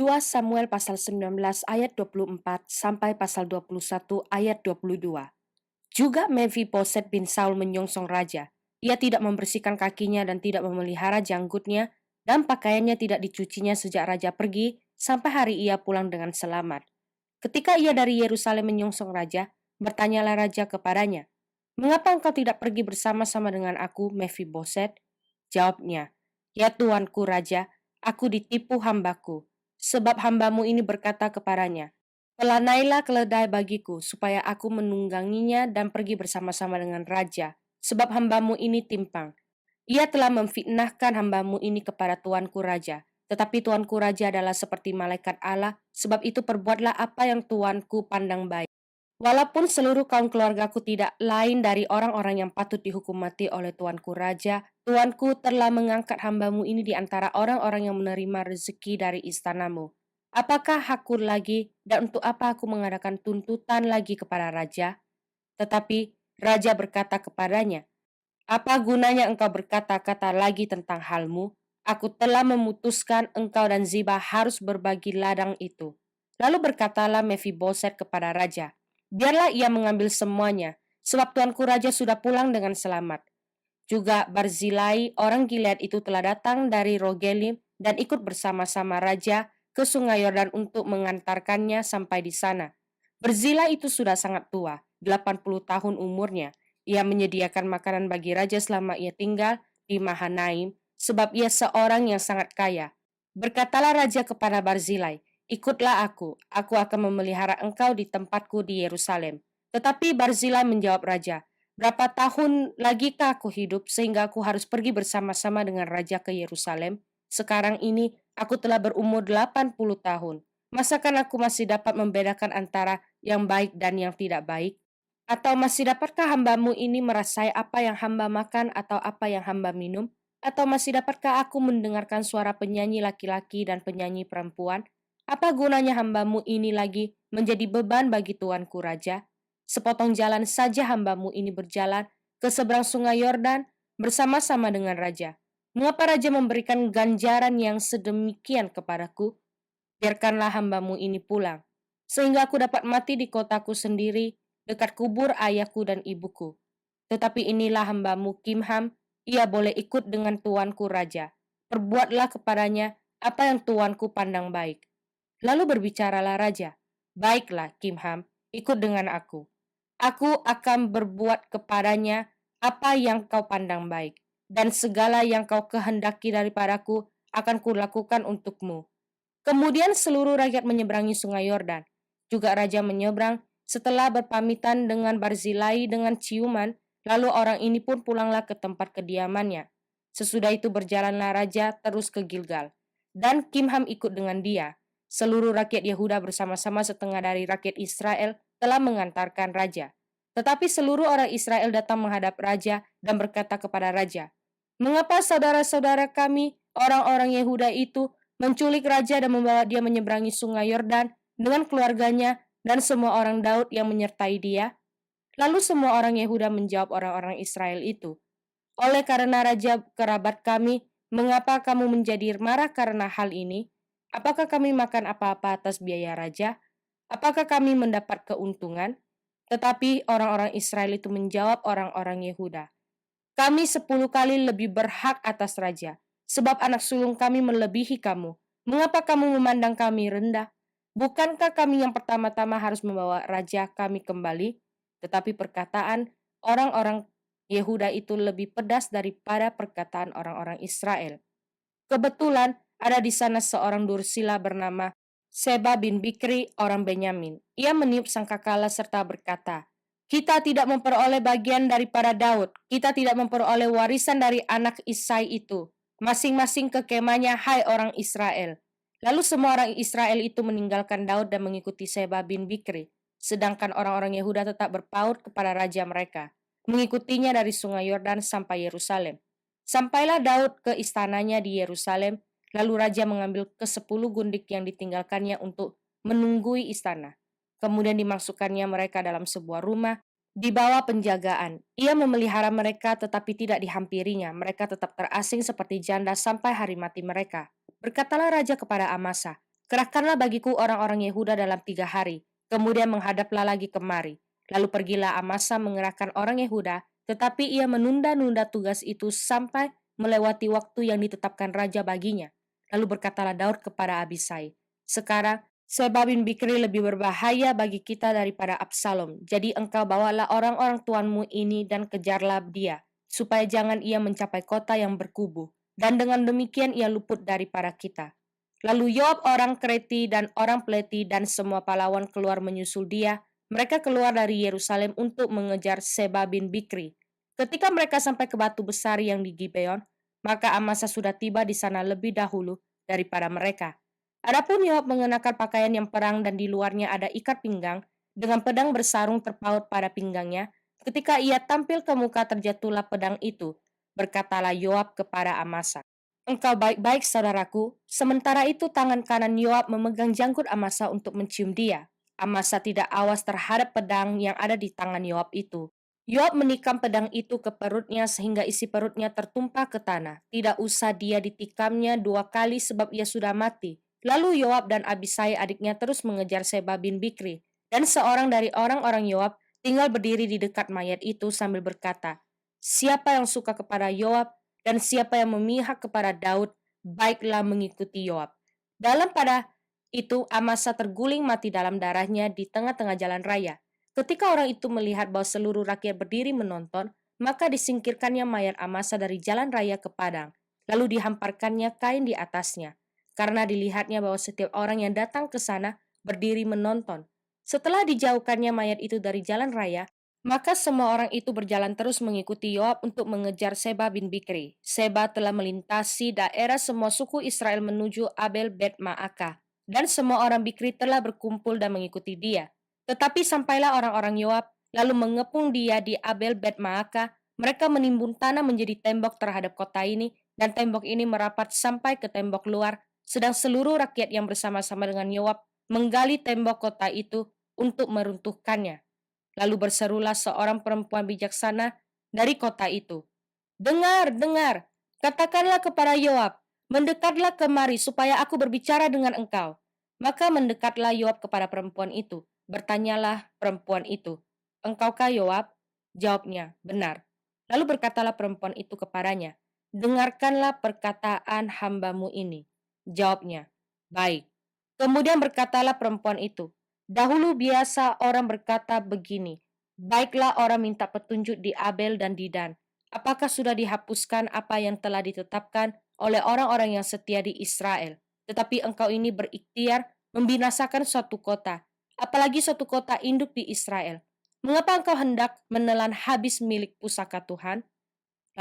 2 Samuel pasal 19 ayat 24 sampai pasal 21 ayat 22. Juga Mephiboset bin Saul menyongsong raja. Ia tidak membersihkan kakinya dan tidak memelihara janggutnya, dan pakaiannya tidak dicucinya sejak raja pergi sampai hari ia pulang dengan selamat. Ketika ia dari Yerusalem menyongsong raja, bertanyalah raja kepadanya, "Mengapa engkau tidak pergi bersama-sama dengan aku, Mephiboset?" Jawabnya, "Ya tuanku raja, aku ditipu hambaku, sebab hambamu ini berkata kepadanya, 'Pelanailah keledai bagiku, supaya aku menungganginya dan pergi bersama-sama dengan raja, sebab hambamu ini timpang. Ia telah memfitnahkan hambamu ini kepada tuanku raja. Tetapi tuanku raja adalah seperti malaikat Allah, sebab itu perbuatlah apa yang tuanku pandang baik. Walaupun seluruh kaum keluargaku tidak lain dari orang-orang yang patut dihukum mati oleh tuanku raja, tuanku telah mengangkat hambamu ini di antara orang-orang yang menerima rezeki dari istanamu. Apakah hakku lagi dan untuk apa aku mengadakan tuntutan lagi kepada raja?" Tetapi raja berkata kepadanya, "Apa gunanya engkau berkata-kata lagi tentang halmu? Aku telah memutuskan engkau dan Ziba harus berbagi ladang itu." Lalu berkatalah Mephiboset kepada raja, "Biarlah ia mengambil semuanya, sebab tuanku raja sudah pulang dengan selamat." Juga Barzilai orang Gilead itu telah datang dari Rogelim dan ikut bersama-sama raja ke Sungai Yordan untuk mengantarkannya sampai di sana. Barzilai itu sudah sangat tua, 80 tahun umurnya. Ia menyediakan makanan bagi raja selama ia tinggal di Mahanaim, sebab ia seorang yang sangat kaya. Berkatalah raja kepada Barzilai, "Ikutlah aku akan memelihara engkau di tempatku di Yerusalem." Tetapi Barzilai menjawab raja, "Berapa tahun lagikah aku hidup sehingga aku harus pergi bersama-sama dengan raja ke Yerusalem? Sekarang ini aku telah berumur 80 tahun. Masakan aku masih dapat membedakan antara yang baik dan yang tidak baik? Atau masih dapatkah hambamu ini merasai apa yang hamba makan atau apa yang hamba minum? Atau masih dapatkah aku mendengarkan suara penyanyi laki-laki dan penyanyi perempuan? Apa gunanya hambamu ini lagi menjadi beban bagi tuanku raja? Sepotong jalan saja hambamu ini berjalan ke seberang sungai Yordan bersama-sama dengan raja. Mengapa raja memberikan ganjaran yang sedemikian kepadaku? Biarkanlah hambamu ini pulang, sehingga aku dapat mati di kotaku sendiri, dekat kubur ayahku dan ibuku. Tetapi inilah hambamu Kimham, ia boleh ikut dengan tuanku raja. Perbuatlah kepadanya apa yang tuanku pandang baik." Lalu berbicaralah raja, "Baiklah, Kimham, ikut dengan aku. Aku akan berbuat kepadanya apa yang kau pandang baik, dan segala yang kau kehendaki daripadaku akan kulakukan untukmu." Kemudian seluruh rakyat menyeberangi sungai Yordan. Juga raja menyeberang setelah berpamitan dengan Barzilai dengan ciuman, lalu orang ini pun pulanglah ke tempat kediamannya. Sesudah itu berjalanlah raja terus ke Gilgal, dan Kimham ikut dengan dia. Seluruh rakyat Yehuda bersama-sama setengah dari rakyat Israel telah mengantarkan raja. Tetapi seluruh orang Israel datang menghadap raja dan berkata kepada raja, "Mengapa saudara-saudara kami, orang-orang Yehuda itu, menculik raja dan membawa dia menyeberangi sungai Yordan dengan keluarganya dan semua orang Daud yang menyertai dia?" Lalu semua orang Yehuda menjawab orang-orang Israel itu, "Oleh karena raja kerabat kami, mengapa kamu menjadi marah karena hal ini? Apakah kami makan apa-apa atas biaya raja? Apakah kami mendapat keuntungan?" Tetapi orang-orang Israel itu menjawab orang-orang Yehuda, "Kami 10 kali lebih berhak atas raja, sebab anak sulung kami melebihi kamu. Mengapa kamu memandang kami rendah? Bukankah kami yang pertama-tama harus membawa raja kami kembali?" Tetapi perkataan orang-orang Yehuda itu lebih pedas daripada perkataan orang-orang Israel. Kebetulan ada di sana seorang dursila bernama Seba bin Bikri orang Benyamin. Ia meniup sangkakala serta berkata, "Kita tidak memperoleh bagian daripada Daud. Kita tidak memperoleh warisan dari anak Isai itu. Masing-masing ke kemahnya, hai orang Israel." Lalu semua orang Israel itu meninggalkan Daud dan mengikuti Seba bin Bikri. Sedangkan orang-orang Yehuda tetap berpaut kepada raja mereka, mengikutinya dari sungai Yordan sampai Yerusalem. Sampailah Daud ke istananya di Yerusalem, lalu raja mengambil ke-10 gundik yang ditinggalkannya untuk menunggui istana. Kemudian dimasukkannya mereka dalam sebuah rumah di bawah penjagaan. Ia memelihara mereka tetapi tidak dihampirinya. Mereka tetap terasing seperti janda sampai hari mati mereka. Berkatalah raja kepada Amasa, Kerahkanlah bagiku orang-orang Yehuda dalam 3 hari, kemudian menghadaplah lagi kemari. Lalu pergilah Amasa mengerahkan orang Yehuda, tetapi ia menunda-nunda tugas itu sampai melewati waktu yang ditetapkan raja baginya. Lalu berkatalah Daud kepada Abisai, "Sekarang Seba bin Bikri lebih berbahaya bagi kita daripada Absalom. Jadi engkau bawalah orang-orang tuanmu ini dan kejarlah dia, supaya jangan ia mencapai kota yang berkubu. Dan dengan demikian ia luput daripada kita." Lalu Yoab orang Kreti dan orang Pleti dan semua pahlawan keluar menyusul dia. Mereka keluar dari Yerusalem untuk mengejar Seba bin Bikri. Ketika mereka sampai ke batu besar yang di Gibeon, maka Amasa sudah tiba di sana lebih dahulu daripada mereka. Adapun Yoab mengenakan pakaian yang perang dan di luarnya ada ikat pinggang, dengan pedang bersarung terpaut pada pinggangnya. Ketika ia tampil ke muka terjatuhlah pedang itu. Berkatalah Yoab kepada Amasa, "Engkau baik-baik saudaraku." Sementara itu tangan kanan Yoab memegang janggut Amasa untuk mencium dia. Amasa tidak awas terhadap pedang yang ada di tangan Yoab itu. Yoab menikam pedang itu ke perutnya sehingga isi perutnya tertumpah ke tanah. Tidak usah dia ditikamnya 2 kali sebab ia sudah mati. Lalu Yoab dan Abisai adiknya terus mengejar Seba bin Bikri. Dan seorang dari orang-orang Yoab tinggal berdiri di dekat mayat itu sambil berkata, "Siapa yang suka kepada Yoab dan siapa yang memihak kepada Daud, baiklah mengikuti Yoab." Dalam pada itu Amasa terguling mati dalam darahnya di tengah-tengah jalan raya. Ketika orang itu melihat bahwa seluruh rakyat berdiri menonton, maka disingkirkannya mayat Amasa dari jalan raya ke padang, lalu dihamparkannya kain di atasnya, karena dilihatnya bahwa setiap orang yang datang ke sana berdiri menonton. Setelah dijauhkannya mayat itu dari jalan raya, maka semua orang itu berjalan terus mengikuti Yoab untuk mengejar Seba bin Bikri. Seba telah melintasi daerah semua suku Israel menuju Abel Bet Maakah, dan semua orang Bikri telah berkumpul dan mengikuti dia. Tetapi sampailah orang-orang Yoab, lalu mengepung dia di Abel Bet Maakah. Mereka menimbun tanah menjadi tembok terhadap kota ini, dan tembok ini merapat sampai ke tembok luar, sedang seluruh rakyat yang bersama-sama dengan Yoab menggali tembok kota itu untuk meruntuhkannya. Lalu berserulah seorang perempuan bijaksana dari kota itu, "Dengar, dengar, katakanlah kepada Yoab, mendekatlah kemari supaya aku berbicara dengan engkau." Maka mendekatlah Yoab kepada perempuan itu. Bertanyalah perempuan itu, "Engkaukah Yoab?" Jawabnya, "Benar." Lalu berkatalah perempuan itu kepadanya, "Dengarkanlah perkataan hambamu ini." Jawabnya, "Baik." Kemudian berkatalah perempuan itu, "Dahulu biasa orang berkata begini, baiklah orang minta petunjuk di Abel dan di Dan. Apakah sudah dihapuskan apa yang telah ditetapkan oleh orang-orang yang setia di Israel? Tetapi engkau ini berikhtiar membinasakan suatu kota, apalagi suatu kota induk di Israel. Mengapa engkau hendak menelan habis milik pusaka Tuhan?"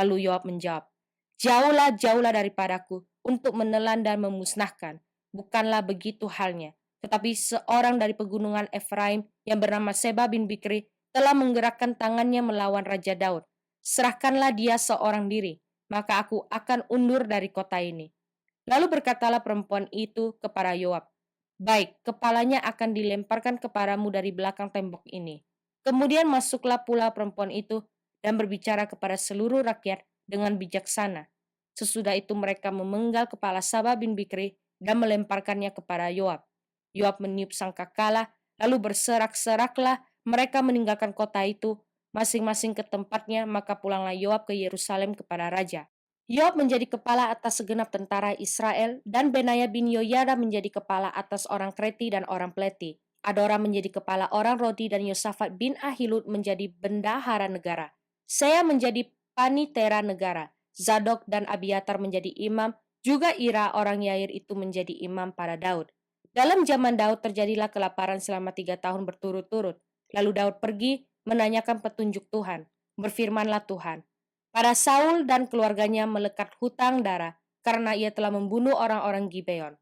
Lalu Yoab menjawab, "Jauhlah, jauhlah daripadaku untuk menelan dan memusnahkan. Bukanlah begitu halnya. Tetapi seorang dari pegunungan Efraim yang bernama Seba bin Bikri telah menggerakkan tangannya melawan Raja Daud. Serahkanlah dia seorang diri, maka aku akan undur dari kota ini." Lalu berkatalah perempuan itu kepada Yoab, "Baik, kepalanya akan dilemparkan kepadamu dari belakang tembok ini." Kemudian masuklah pula perempuan itu dan berbicara kepada seluruh rakyat dengan bijaksana. Sesudah itu mereka memenggal kepala Saba bin Bikri dan melemparkannya kepada Yoab. Yoab meniup sangkakala, lalu berserak-seraklah mereka meninggalkan kota itu, masing-masing ke tempatnya, maka pulanglah Yoab ke Yerusalem kepada raja. Yoab menjadi kepala atas segenap tentara Israel, dan Benaya bin Yoyada menjadi kepala atas orang Kreti dan orang Pleti. Adora menjadi kepala orang Rodi, dan Yosafat bin Ahilud menjadi bendahara negara. Saya menjadi panitera negara. Zadok dan Abiatar menjadi imam, juga Ira orang Yair itu menjadi imam pada Daud. Dalam zaman Daud terjadilah kelaparan selama 3 tahun berturut-turut. Lalu Daud pergi menanyakan petunjuk Tuhan. Berfirmanlah Tuhan, "Pada Saul dan keluarganya melekat hutang darah karena ia telah membunuh orang-orang Gibeon."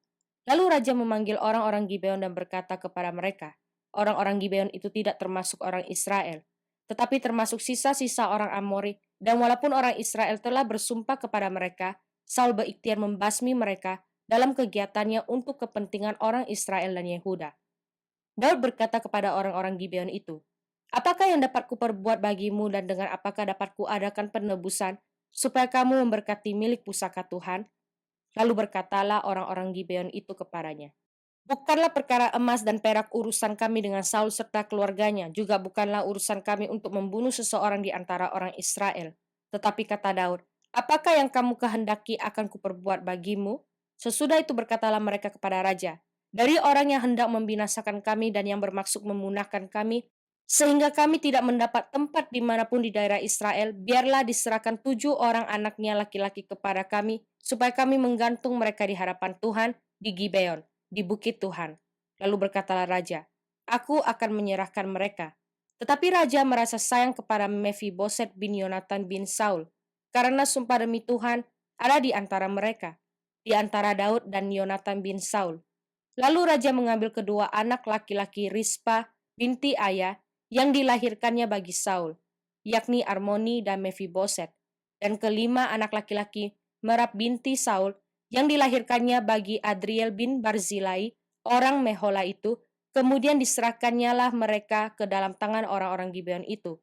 Lalu raja memanggil orang-orang Gibeon dan berkata kepada mereka, orang-orang Gibeon itu tidak termasuk orang Israel, tetapi termasuk sisa-sisa orang Amori, dan walaupun orang Israel telah bersumpah kepada mereka, Saul berikhtiar membasmi mereka dalam kegiatannya untuk kepentingan orang Israel dan Yehuda. Daud berkata kepada orang-orang Gibeon itu, "Apakah yang dapat kuperbuat bagimu dan dengan apakah dapat kuadakan penebusan supaya kamu memberkati milik pusaka Tuhan?" Lalu berkatalah orang-orang Gibeon itu kepadanya, Bukanlah perkara emas dan perak urusan kami dengan Saul serta keluarganya, juga bukanlah urusan kami untuk membunuh seseorang di antara orang Israel. Tetapi kata Daud, apakah yang kamu kehendaki akan kuperbuat bagimu? Sesudah itu berkatalah mereka kepada raja, dari orang yang hendak membinasakan kami dan yang bermaksud memunahkan kami, sehingga kami tidak mendapat tempat dimanapun di daerah Israel, biarlah diserahkan 7 orang anaknya laki-laki kepada kami, supaya kami menggantung mereka di hadapan Tuhan di Gibeon, di bukit Tuhan. Lalu berkatalah raja, aku akan menyerahkan mereka. Tetapi raja merasa sayang kepada Mephiboset bin Yonatan bin Saul, karena sumpah demi Tuhan ada di antara mereka, di antara Daud dan Yonatan bin Saul. Lalu raja mengambil kedua anak laki-laki Rispa binti Aya yang dilahirkannya bagi Saul, yakni Armoni dan Mephiboset, dan kelima anak laki-laki Merab binti Saul yang dilahirkannya bagi Adriel bin Barzilai, orang Mehola itu, kemudian diserahkannya lah mereka ke dalam tangan orang-orang Gibeon itu.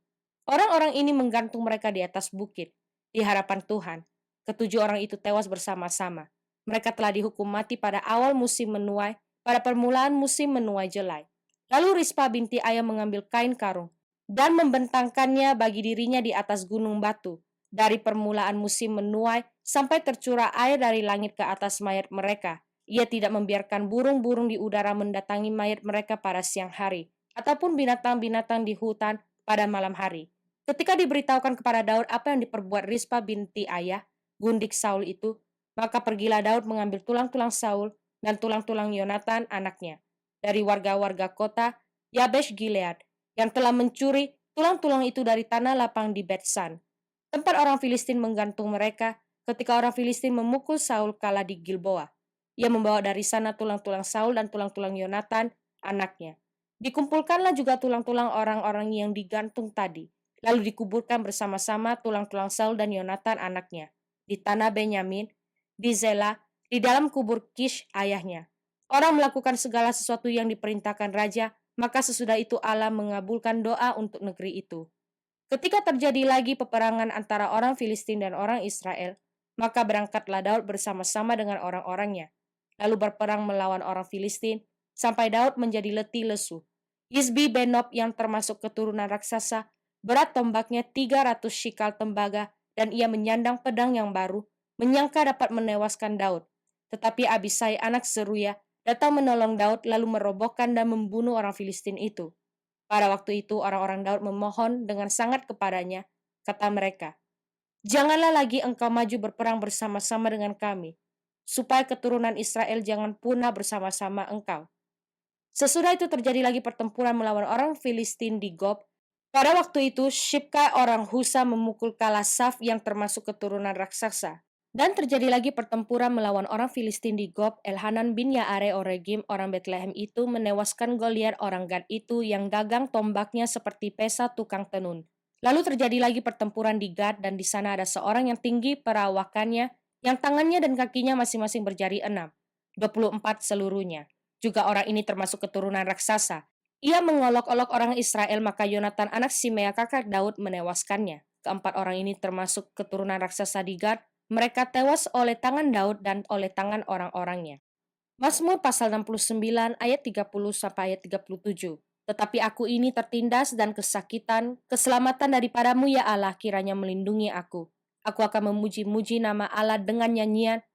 Orang-orang ini menggantung mereka di atas bukit, di hadapan Tuhan. Ketujuh orang itu tewas bersama-sama. Mereka telah dihukum mati pada awal musim menuai, pada permulaan musim menuai jelai. Lalu Rispa binti Aya mengambil kain karung dan membentangkannya bagi dirinya di atas gunung batu, dari permulaan musim menuai sampai tercurah air dari langit ke atas mayat mereka. Ia tidak membiarkan burung-burung di udara mendatangi mayat mereka pada siang hari, ataupun binatang-binatang di hutan pada malam hari. Ketika diberitahukan kepada Daud apa yang diperbuat Rispa binti Ayah, gundik Saul itu, maka pergilah Daud mengambil tulang-tulang Saul dan tulang-tulang Yonatan anaknya dari warga-warga kota Yabesh Gilead yang telah mencuri tulang-tulang itu dari tanah lapang di Betsan, tempat orang Filistin menggantung mereka ketika orang Filistin memukul Saul kalah di Gilboa. Ia membawa dari sana tulang-tulang Saul dan tulang-tulang Yonatan, anaknya. Dikumpulkanlah juga tulang-tulang orang-orang yang digantung tadi, lalu dikuburkan bersama-sama tulang-tulang Saul dan Yonatan, anaknya, di tanah Benyamin, di Zela, di dalam kubur Kish, ayahnya. Orang melakukan segala sesuatu yang diperintahkan raja, maka sesudah itu Allah mengabulkan doa untuk negeri itu. Ketika terjadi lagi peperangan antara orang Filistin dan orang Israel, maka berangkatlah Daud bersama-sama dengan orang-orangnya, lalu berperang melawan orang Filistin, sampai Daud menjadi letih lesu. Isbi Benob yang termasuk keturunan raksasa, berat tombaknya 300 shikal tembaga, dan ia menyandang pedang yang baru, menyangka dapat menewaskan Daud. Tetapi Abisai anak Seruya datang menolong Daud lalu merobohkan dan membunuh orang Filistin itu. Pada waktu itu orang-orang Daud memohon dengan sangat kepadanya, kata mereka, janganlah lagi engkau maju berperang bersama-sama dengan kami, supaya keturunan Israel jangan punah bersama-sama engkau. Sesudah itu terjadi lagi pertempuran melawan orang Filistin di Gob. Pada waktu itu Shibka orang Husa memukul Kalasaf yang termasuk keturunan raksasa. Dan terjadi lagi pertempuran melawan orang Filistin di Gob. Elhanan bin Yaare Oregim orang Betlehem itu menewaskan Goliat orang Gad itu yang gagang tombaknya seperti pesa tukang tenun. Lalu terjadi lagi pertempuran di Gad, dan di sana ada seorang yang tinggi perawakannya, yang tangannya dan kakinya masing-masing berjari 6, 24 seluruhnya. Juga orang ini termasuk keturunan raksasa. Ia mengolok-olok orang Israel, maka Yonatan anak Simea kakak Daud menewaskannya. Keempat orang ini termasuk keturunan raksasa di Gad. Mereka tewas oleh tangan Daud dan oleh tangan orang-orangnya. Mazmur pasal 69 ayat 30 sampai ayat 37. Tetapi aku ini tertindas dan kesakitan, keselamatan daripadamu ya Allah kiranya melindungi aku. Aku akan memuji-muji nama Allah dengan nyanyian,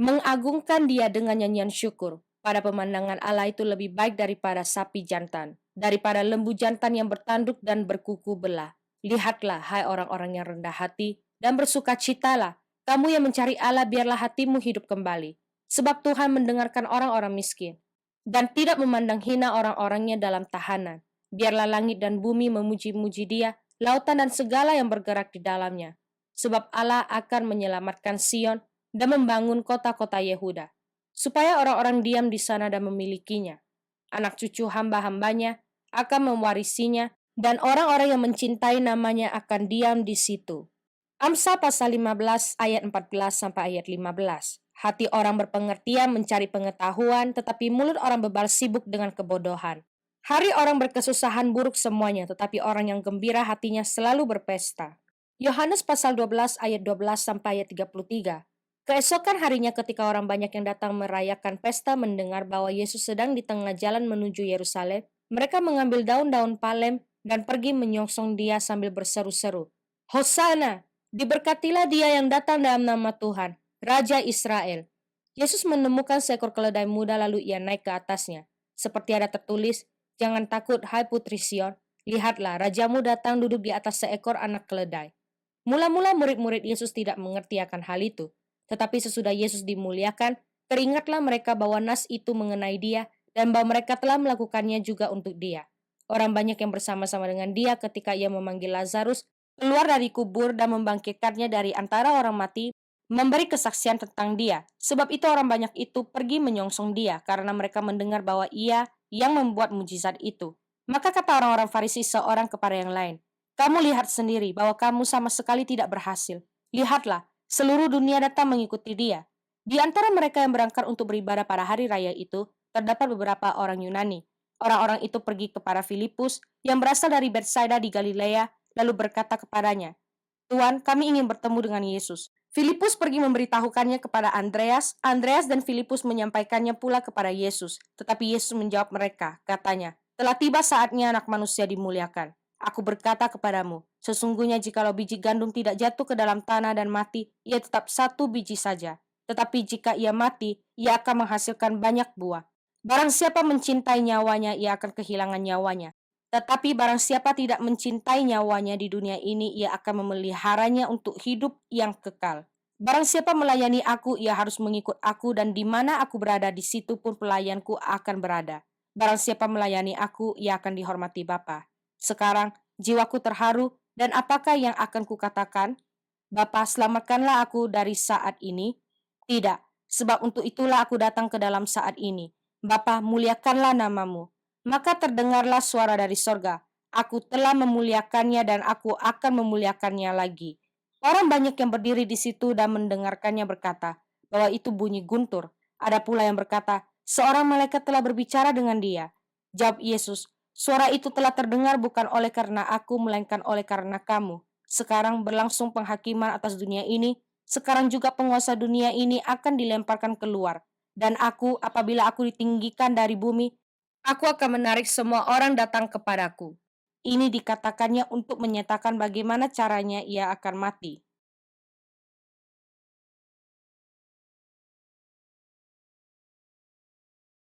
mengagungkan dia dengan nyanyian syukur. Pada pemandangan Allah itu lebih baik daripada sapi jantan, daripada lembu jantan yang bertanduk dan berkuku belah. Lihatlah, hai orang-orang yang rendah hati, dan bersukacitalah, kamu yang mencari Allah, biarlah hatimu hidup kembali. Sebab Tuhan mendengarkan orang-orang miskin, dan tidak memandang hina orang-orangnya dalam tahanan. Biarlah langit dan bumi memuji-muji dia, lautan dan segala yang bergerak di dalamnya. Sebab Allah akan menyelamatkan Sion dan membangun kota-kota Yehuda, supaya orang-orang diam di sana dan memilikinya. Anak cucu hamba-hambanya akan mewarisinya, dan orang-orang yang mencintai namanya akan diam di situ. Amsal pasal 15 ayat 14 sampai ayat 15. Hati orang berpengertian mencari pengetahuan, tetapi mulut orang bebal sibuk dengan kebodohan. Hari orang berkesusahan buruk semuanya, tetapi orang yang gembira hatinya selalu berpesta. Yohanes pasal 12 ayat 12 sampai ayat 33. Keesokan harinya ketika orang banyak yang datang merayakan pesta mendengar bahwa Yesus sedang di tengah jalan menuju Yerusalem, mereka mengambil daun-daun palem dan pergi menyongsong dia sambil berseru-seru, Hosana! Diberkatilah dia yang datang dalam nama Tuhan, Raja Israel. Yesus menemukan seekor keledai muda lalu ia naik ke atasnya. Seperti ada tertulis, jangan takut hai putri Sion, lihatlah rajamu datang duduk di atas seekor anak keledai. Mula-mula murid-murid Yesus tidak mengerti akan hal itu. Tetapi sesudah Yesus dimuliakan, teringatlah mereka bahwa nas itu mengenai dia dan bahwa mereka telah melakukannya juga untuk dia. Orang banyak yang bersama-sama dengan dia ketika ia memanggil Lazarus keluar dari kubur dan membangkitkannya dari antara orang mati, memberi kesaksian tentang dia. Sebab itu orang banyak itu pergi menyongsong dia karena mereka mendengar bahwa ia yang membuat mujizat itu. Maka kata orang-orang Farisi seorang kepada yang lain, kamu lihat sendiri bahwa kamu sama sekali tidak berhasil. Lihatlah, seluruh dunia datang mengikuti dia. Di antara mereka yang berangkat untuk beribadah pada hari raya itu, terdapat beberapa orang Yunani. Orang-orang itu pergi kepada Filipus yang berasal dari Betsaida di Galilea, lalu berkata kepadanya, Tuan, kami ingin bertemu dengan Yesus. Filipus pergi memberitahukannya kepada Andreas. Andreas dan Filipus menyampaikannya pula kepada Yesus. Tetapi Yesus menjawab mereka, katanya, telah tiba saatnya anak manusia dimuliakan. Aku berkata kepadamu, sesungguhnya jikalau biji gandum tidak jatuh ke dalam tanah dan mati, ia tetap satu biji saja. Tetapi jika ia mati, ia akan menghasilkan banyak buah. Barang siapa mencintai nyawanya, ia akan kehilangan nyawanya. Tetapi barang siapa tidak mencintai nyawanya di dunia ini, ia akan memeliharanya untuk hidup yang kekal. Barang siapa melayani aku, ia harus mengikut aku, dan di mana aku berada, di situ pun pelayanku akan berada. Barang siapa melayani aku, ia akan dihormati Bapa. Sekarang jiwaku terharu, dan apakah yang akan kukatakan? Bapa, selamatkanlah aku dari saat ini. Tidak, sebab untuk itulah aku datang ke dalam saat ini. Bapa, muliakanlah namamu. Maka terdengarlah suara dari sorga. Aku telah memuliakannya dan aku akan memuliakannya lagi. Orang banyak yang berdiri di situ dan mendengarkannya berkata bahwa itu bunyi guntur. Ada pula yang berkata, seorang malaikat telah berbicara dengan dia. Jawab Yesus, suara itu telah terdengar bukan oleh karena aku, melainkan oleh karena kamu. Sekarang berlangsung penghakiman atas dunia ini. Sekarang juga penguasa dunia ini akan dilemparkan keluar. Dan aku, apabila aku ditinggikan dari bumi, aku akan menarik semua orang datang kepadaku. Ini dikatakannya untuk menyatakan bagaimana caranya ia akan mati.